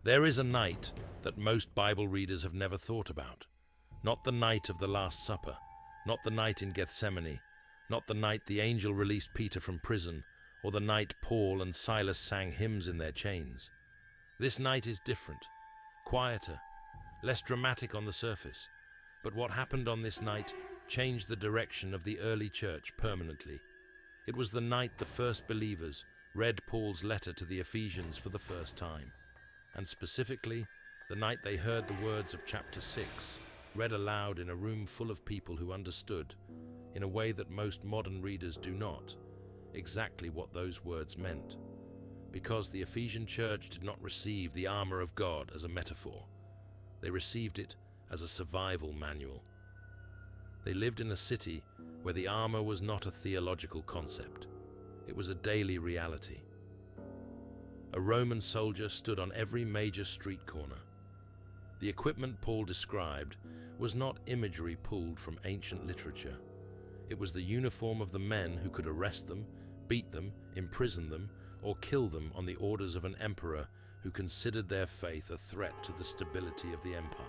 There is a night that most Bible readers have never thought about. Not the night of the Last Supper, not the night in Gethsemane, not the night the angel released Peter from prison, or the night Paul and Silas sang hymns in their chains. This night is different, quieter, less dramatic on the surface. But what happened on this night changed the direction of the early church permanently. It was the night the first believers read Paul's letter to the Ephesians for the first time, and specifically, the night they heard the words of chapter 6 read aloud in a room full of people who understood, in a way that most modern readers do not, exactly what those words meant. Because the Ephesian church did not receive the armor of God as a metaphor. They received it as a survival manual. They lived in a city where the armor was not a theological concept. It was a daily reality. A Roman soldier stood on every major street corner. The equipment Paul described was not imagery pulled from ancient literature. It was the uniform of the men who could arrest them, beat them, imprison them, or kill them on the orders of an emperor who considered their faith a threat to the stability of the empire.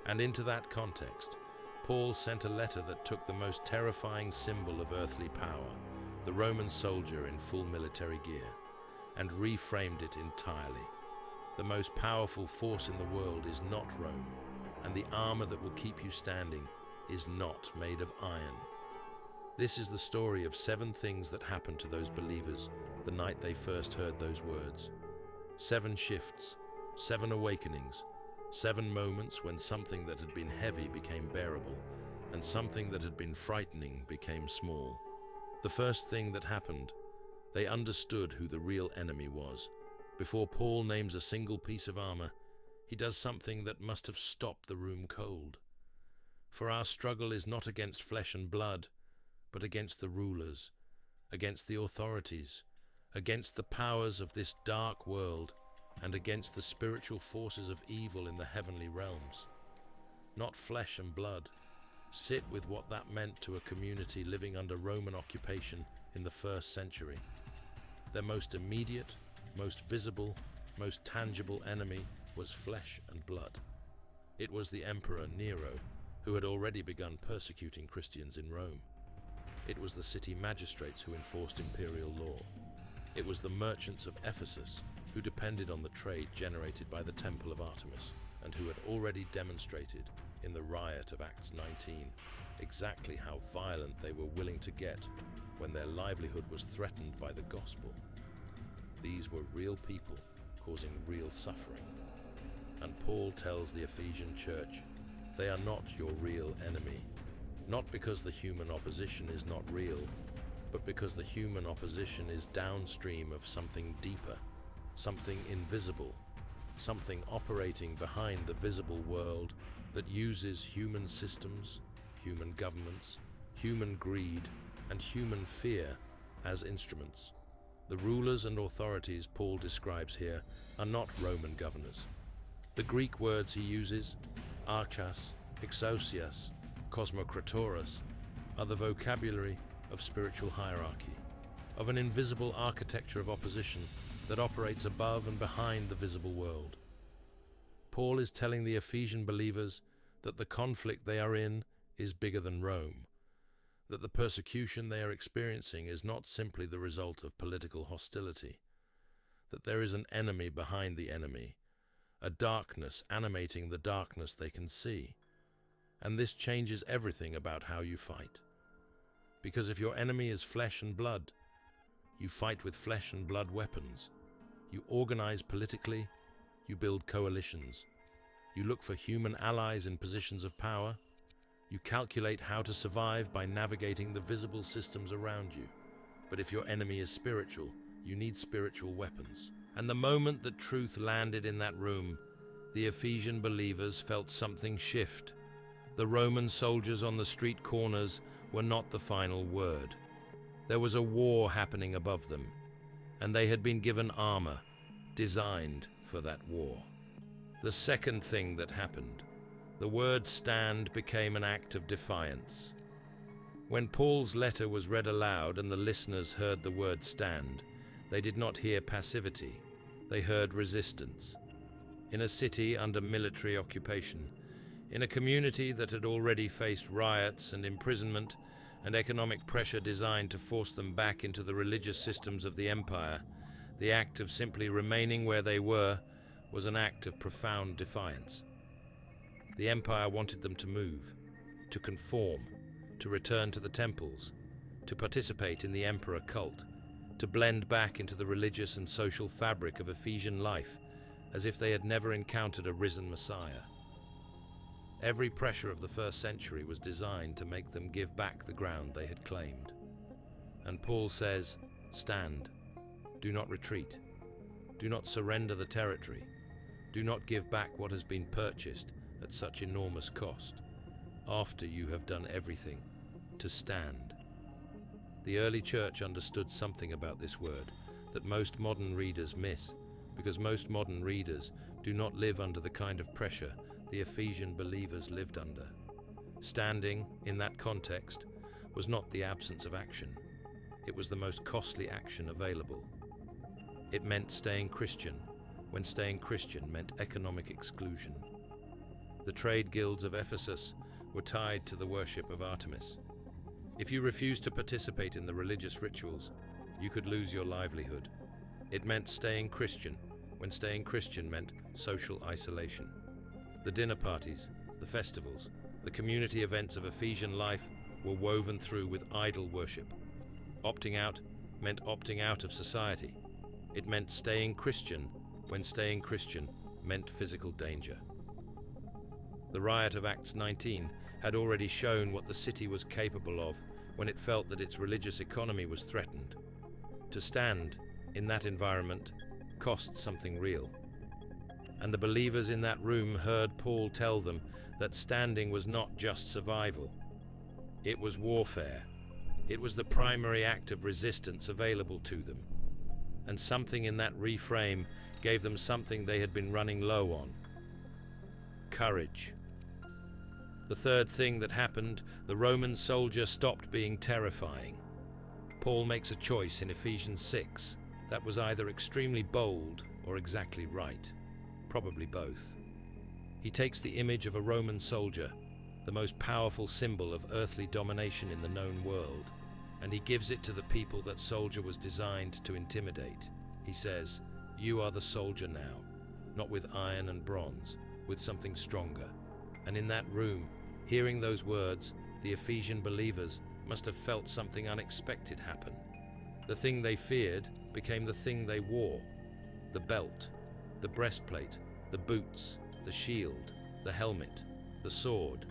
And into that context, Paul sent a letter that took the most terrifying symbol of earthly power, the Roman soldier in full military gear, and reframed it entirely. The most powerful force in the world is not Rome, and the armor that will keep you standing is not made of iron. This is the story of 7 things that happened to those believers the night they first heard those words. 7 shifts, 7 awakenings, 7 moments when something that had been heavy became bearable, and something that had been frightening became small. The first thing that happened, they understood who the real enemy was. Before Paul names a single piece of armor, he does something that must have stopped the room cold. For our struggle is not against flesh and blood, but against the rulers, against the authorities, against the powers of this dark world, and against the spiritual forces of evil in the heavenly realms. Not flesh and blood. Sit with what that meant to a community living under Roman occupation in the 1st century. Their most immediate, most visible, most tangible enemy was flesh and blood. It was the Emperor Nero, who had already begun persecuting Christians in Rome. It was the city magistrates who enforced imperial law. It was the merchants of Ephesus who depended on the trade generated by the Temple of Artemis, and who had already demonstrated in the riot of Acts 19 exactly how violent they were willing to get when their livelihood was threatened by the gospel. These were real people causing real suffering. And Paul tells the Ephesian church, they are not your real enemy. Not because the human opposition is not real, but because the human opposition is downstream of something deeper, something invisible, something operating behind the visible world that uses human systems, human governments, human greed, and human fear as instruments. The rulers and authorities Paul describes here are not Roman governors. The Greek words he uses, archas, exousias, cosmokratoros, are the vocabulary of spiritual hierarchy, of an invisible architecture of opposition that operates above and behind the visible world. Paul is telling the Ephesian believers that the conflict they are in is bigger than Rome, that the persecution they are experiencing is not simply the result of political hostility, that there is an enemy behind the enemy, a darkness animating the darkness they can see. And this changes everything about how you fight. Because if your enemy is flesh and blood, you fight with flesh and blood weapons. You organize politically, you build coalitions. You look for human allies in positions of power. You calculate how to survive by navigating the visible systems around you. But if your enemy is spiritual, you need spiritual weapons. And the moment that truth landed in that room, the Ephesian believers felt something shift. The Roman soldiers on the street corners were not the final word. There was a war happening above them, and they had been given armor, designed for that war. The second thing that happened, the word stand became an act of defiance. When Paul's letter was read aloud and the listeners heard the word stand, they did not hear passivity, they heard resistance. in a city under military occupation, in a community that had already faced riots and imprisonment and economic pressure designed to force them back into the religious systems of the empire. The act of simply remaining where they were was an act of profound defiance. The empire wanted them to move, to conform, to return to the temples, to participate in the emperor cult, to blend back into the religious and social fabric of Ephesian life, as if they had never encountered a risen Messiah. Every pressure of the first century was designed to make them give back the ground they had claimed. And Paul says, "Stand, do not retreat, do not surrender the territory, do not give back what has been purchased at such enormous cost, after you have done everything, to stand." The early church understood something about this word that most modern readers miss, because most modern readers do not live under the kind of pressure the Ephesian believers lived under. Standing, in that context, was not the absence of action. It was the most costly action available. It meant staying Christian, when staying Christian meant economic exclusion. The trade guilds of Ephesus were tied to the worship of Artemis. If you refused to participate in the religious rituals, you could lose your livelihood. It meant staying Christian, when staying Christian meant social isolation. The dinner parties, the festivals, the community events of Ephesian life were woven through with idol worship. Opting out meant opting out of society. It meant staying Christian when staying Christian meant physical danger. The riot of Acts 19 had already shown what the city was capable of when it felt that its religious economy was threatened. To stand in that environment cost something real. And the believers in that room heard Paul tell them that standing was not just survival. It was warfare. It was the primary act of resistance available to them. And something in that reframe gave them something they had been running low on: courage. The third thing that happened, the Roman soldier stopped being terrifying. Paul makes a choice in Ephesians 6 that was either extremely bold or exactly right. Probably both. He takes the image of a Roman soldier, the most powerful symbol of earthly domination in the known world, and he gives it to the people that soldier was designed to intimidate. He says, "You are the soldier now, not with iron and bronze, with something stronger." And in that room, hearing those words, the Ephesian believers must have felt something unexpected happen. The thing they feared became the thing they wore: the belt, the breastplate, the boots, the shield, the helmet, the sword,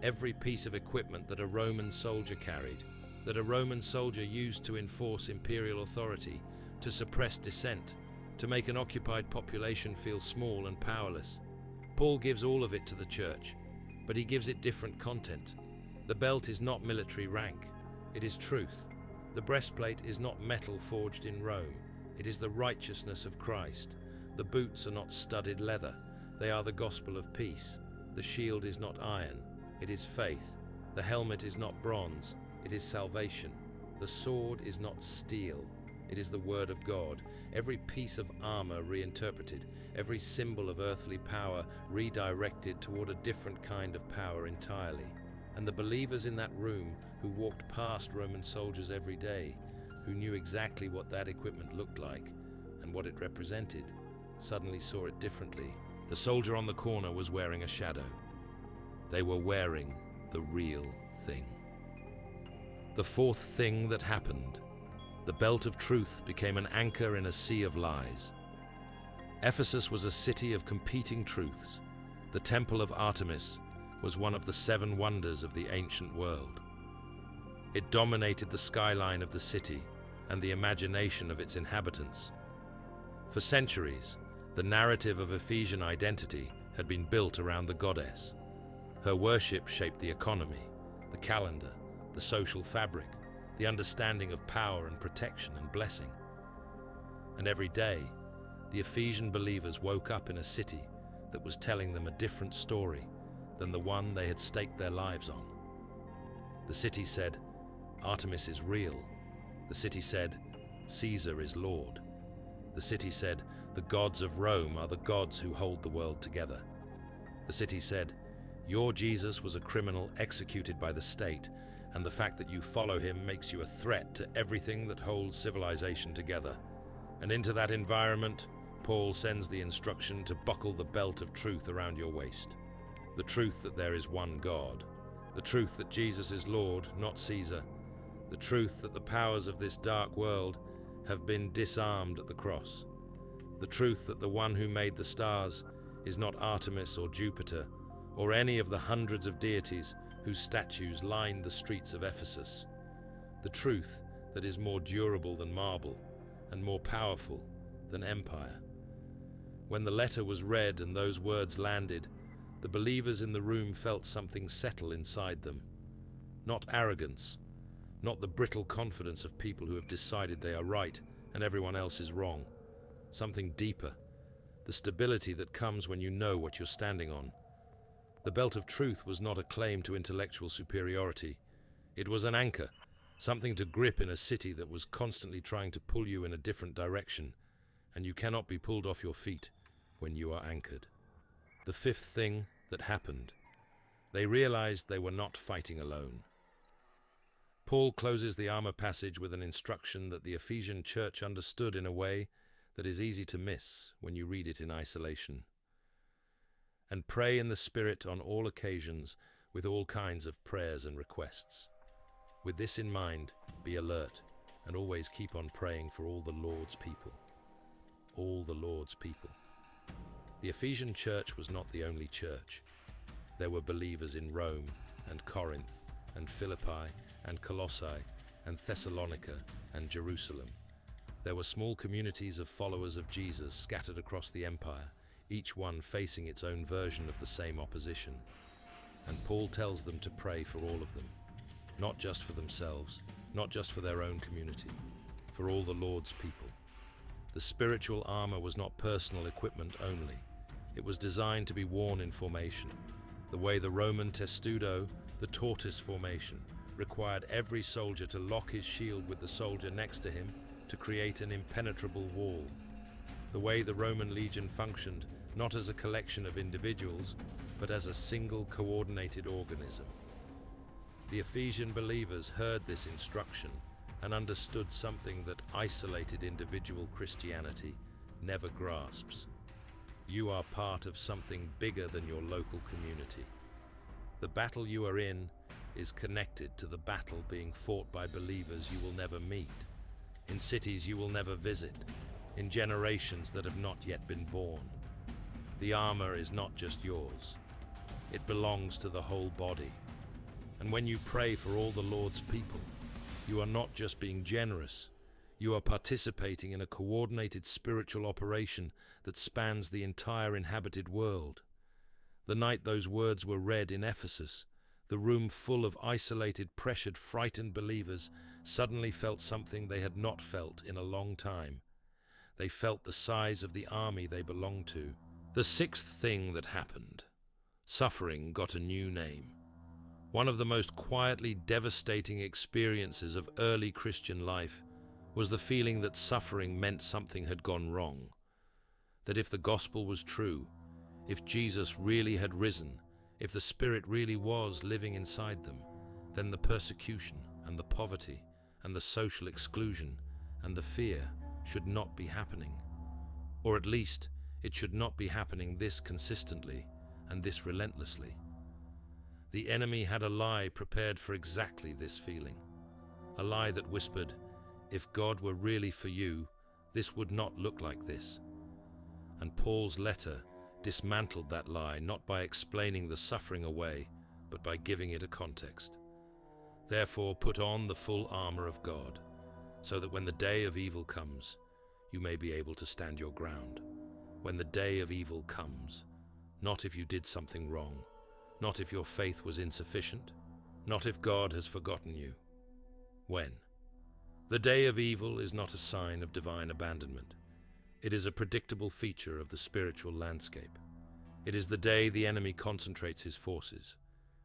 every piece of equipment that a Roman soldier carried, that a Roman soldier used to enforce imperial authority, to suppress dissent, to make an occupied population feel small and powerless. Paul gives all of it to the church, but he gives it different content. The belt is not military rank, it is truth. The breastplate is not metal forged in Rome, it is the righteousness of Christ. The boots are not studded leather, they are the gospel of peace. The shield is not iron, it is faith. The helmet is not bronze, it is salvation. The sword is not steel, it is the word of God. Every piece of armor reinterpreted, every symbol of earthly power redirected toward a different kind of power entirely. And the believers in that room, who walked past Roman soldiers every day, who knew exactly what that equipment looked like and what it represented, suddenly saw it differently. The soldier on the corner was wearing a shadow. They were wearing the real thing. The fourth thing that happened, the belt of truth became an anchor in a sea of lies. Ephesus was a city of competing truths. The temple of Artemis was one of the 7 wonders of the ancient world. It dominated the skyline of the city and the imagination of its inhabitants. For centuries, the narrative of Ephesian identity had been built around the goddess. Her worship shaped the economy, the calendar, the social fabric, the understanding of power and protection and blessing. And every day, the Ephesian believers woke up in a city that was telling them a different story than the one they had staked their lives on. The city said, "Artemis is real." The city said, "Caesar is Lord." The city said, The gods of Rome are the gods who hold the world together. The city said, "Your Jesus was a criminal executed by the state, and the fact that you follow him makes you a threat to everything that holds civilization together." And into that environment, Paul sends the instruction to buckle the belt of truth around your waist. The truth that there is one God. The truth that Jesus is Lord, not Caesar. The truth that the powers of this dark world have been disarmed at the cross. The truth that the one who made the stars is not Artemis or Jupiter, or any of the hundreds of deities whose statues lined the streets of Ephesus. The truth that is more durable than marble and more powerful than empire. When the letter was read and those words landed, the believers in the room felt something settle inside them. Not arrogance, not the brittle confidence of people who have decided they are right and everyone else is wrong. Something deeper, the stability that comes when you know what you're standing on. The belt of truth was not a claim to intellectual superiority. It was an anchor, something to grip in a city that was constantly trying to pull you in a different direction, and you cannot be pulled off your feet when you are anchored. The fifth thing that happened. They realized they were not fighting alone. Paul closes the armor passage with an instruction that the Ephesian church understood in a way that is easy to miss when you read it in isolation. And pray in the Spirit on all occasions with all kinds of prayers and requests. With this in mind, be alert and always keep on praying for all the Lord's people. All the Lord's people. The Ephesian church was not the only church. There were believers in Rome and Corinth and Philippi and Colossae and Thessalonica and Jerusalem. There were small communities of followers of Jesus scattered across the empire, each one facing its own version of the same opposition. And Paul tells them to pray for all of them, not just for themselves, not just for their own community, for all the Lord's people. The spiritual armor was not personal equipment only. It was designed to be worn in formation. The way the Roman testudo, the tortoise formation, required every soldier to lock his shield with the soldier next to him to create an impenetrable wall. The way the Roman legion functioned, not as a collection of individuals, but as a single coordinated organism. The Ephesian believers heard this instruction and understood something that isolated individual Christianity never grasps. You are part of something bigger than your local community. The battle you are in is connected to the battle being fought by believers you will never meet, in cities you will never visit, in generations that have not yet been born. The armor is not just yours. It belongs to the whole body. And when you pray for all the Lord's people, you are not just being generous. You are participating in a coordinated spiritual operation that spans the entire inhabited world. The night those words were read in Ephesus, the room full of isolated, pressured, frightened believers suddenly felt something they had not felt in a long time. They felt the size of the army they belonged to. The sixth thing that happened. Suffering got a new name. One of the most quietly devastating experiences of early Christian life was the feeling that suffering meant something had gone wrong. That if the gospel was true, if Jesus really had risen, if the Spirit really was living inside them, then the persecution and the poverty and the social exclusion and the fear should not be happening. Or at least, it should not be happening this consistently and this relentlessly. The enemy had a lie prepared for exactly this feeling. A lie that whispered, if God were really for you, this would not look like this. And Paul's letter dismantled that lie, not by explaining the suffering away, but by giving it a context. Therefore, put on the full armor of God, so that when the day of evil comes, you may be able to stand your ground. When the day of evil comes, not if you did something wrong, not if your faith was insufficient, not if God has forgotten you. When? The day of evil is not a sign of divine abandonment. It is a predictable feature of the spiritual landscape. It is the day the enemy concentrates his forces.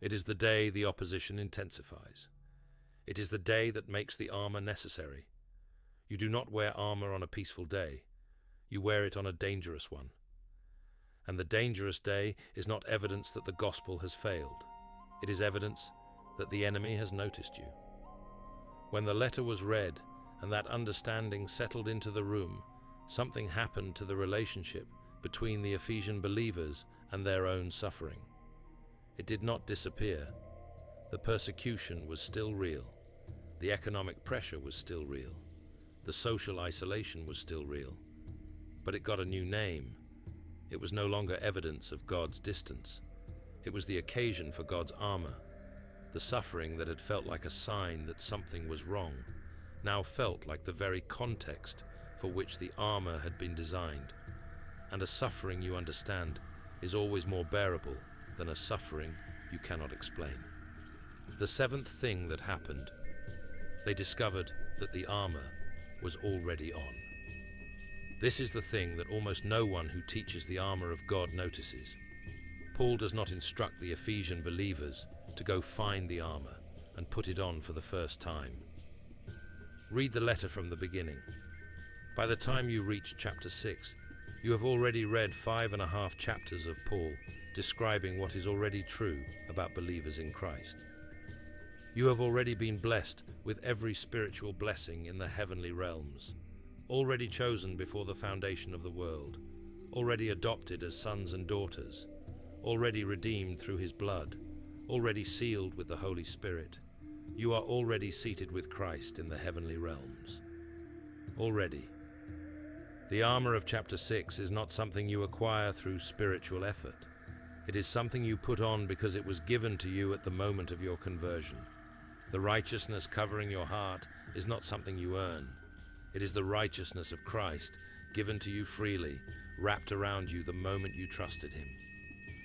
It is the day the opposition intensifies. It is the day that makes the armor necessary. You do not wear armor on a peaceful day. You wear it on a dangerous one. And the dangerous day is not evidence that the gospel has failed. It is evidence that the enemy has noticed you. When the letter was read and that understanding settled into the room, something happened to the relationship between the Ephesian believers and their own suffering. It did not disappear. The persecution was still real. The economic pressure was still real. The social isolation was still real. But it got a new name. It was no longer evidence of God's distance. It was the occasion for God's armor. The suffering that had felt like a sign that something was wrong now felt like the very context for which the armor had been designed. And a suffering you understand is always more bearable than a suffering you cannot explain. The seventh thing that happened, they discovered that the armor was already on. This is the thing that almost no one who teaches the armor of God notices. Paul does not instruct the Ephesian believers to go find the armor and put it on for the first time. Read the letter from the beginning. By the time you reach chapter 6, you have already read 5.5 chapters of Paul describing what is already true about believers in Christ. You have already been blessed with every spiritual blessing in the heavenly realms, already chosen before the foundation of the world, already adopted as sons and daughters, already redeemed through his blood, already sealed with the Holy Spirit. You are already seated with Christ in the heavenly realms. Already. The armor of chapter 6 is not something you acquire through spiritual effort. It is something you put on because it was given to you at the moment of your conversion. The righteousness covering your heart is not something you earn. It is the righteousness of Christ given to you freely, wrapped around you the moment you trusted him.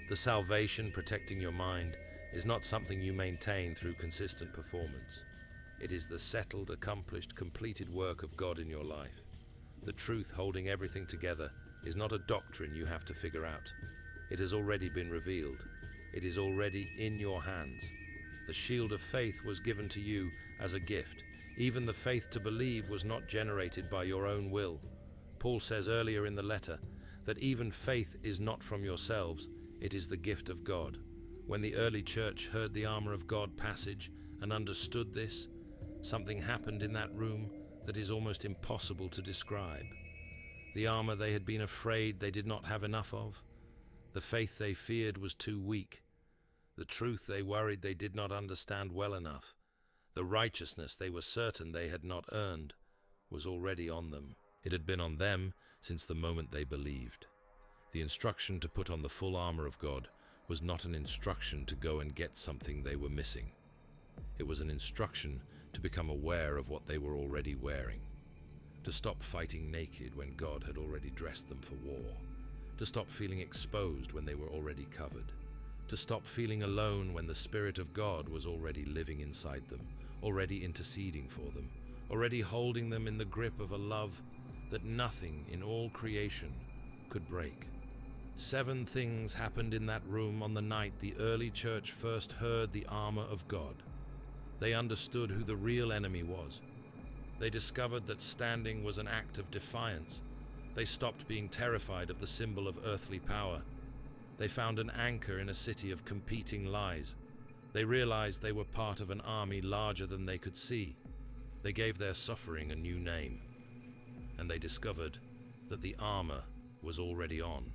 The salvation protecting your mind is not something you maintain through consistent performance. It is the settled, accomplished, completed work of God in your life. The truth holding everything together is not a doctrine you have to figure out. It has already been revealed. It is already in your hands. The shield of faith was given to you as a gift. Even the faith to believe was not generated by your own will. Paul says earlier in the letter that even faith is not from yourselves, it is the gift of God. When the early church heard the armor of God passage and understood this, something happened in that room that is almost impossible to describe. The armor they had been afraid they did not have enough of. The faith they feared was too weak. The truth they worried they did not understand well enough. The righteousness they were certain they had not earned was already on them. It had been on them since the moment they believed. The instruction to put on the full armor of God was not an instruction to go and get something they were missing. It was an instruction to become aware of what they were already wearing, to stop fighting naked when God had already dressed them for war, to stop feeling exposed when they were already covered, to stop feeling alone when the Spirit of God was already living inside them, already interceding for them, already holding them in the grip of a love that nothing in all creation could break. 7 things happened in that room on the night the early church first heard the armor of God. They understood who the real enemy was. They discovered that standing was an act of defiance. They stopped being terrified of the symbol of earthly power. They found an anchor in a city of competing lies. They realized they were part of an army larger than they could see. They gave their suffering a new name. And they discovered that the armor was already on.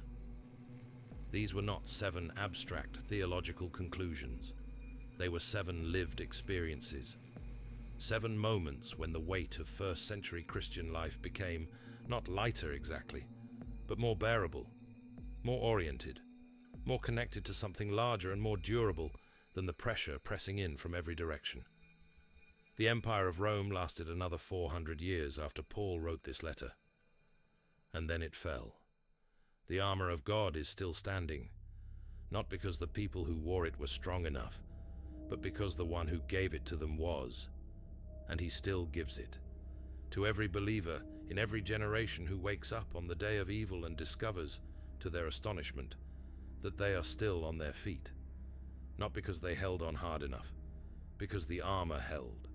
These were not 7 abstract theological conclusions. They were 7 lived experiences. 7 moments when the weight of first-century Christian life became not lighter exactly, but more bearable, more oriented, more connected to something larger and more durable than the pressure pressing in from every direction. The Empire of Rome lasted another 400 years after Paul wrote this letter. And then it fell. The armor of God is still standing, not because the people who wore it were strong enough, but because the one who gave it to them was, and he still gives it. To every believer in every generation who wakes up on the day of evil and discovers, to their astonishment, that they are still on their feet, not because they held on hard enough, because the armor held.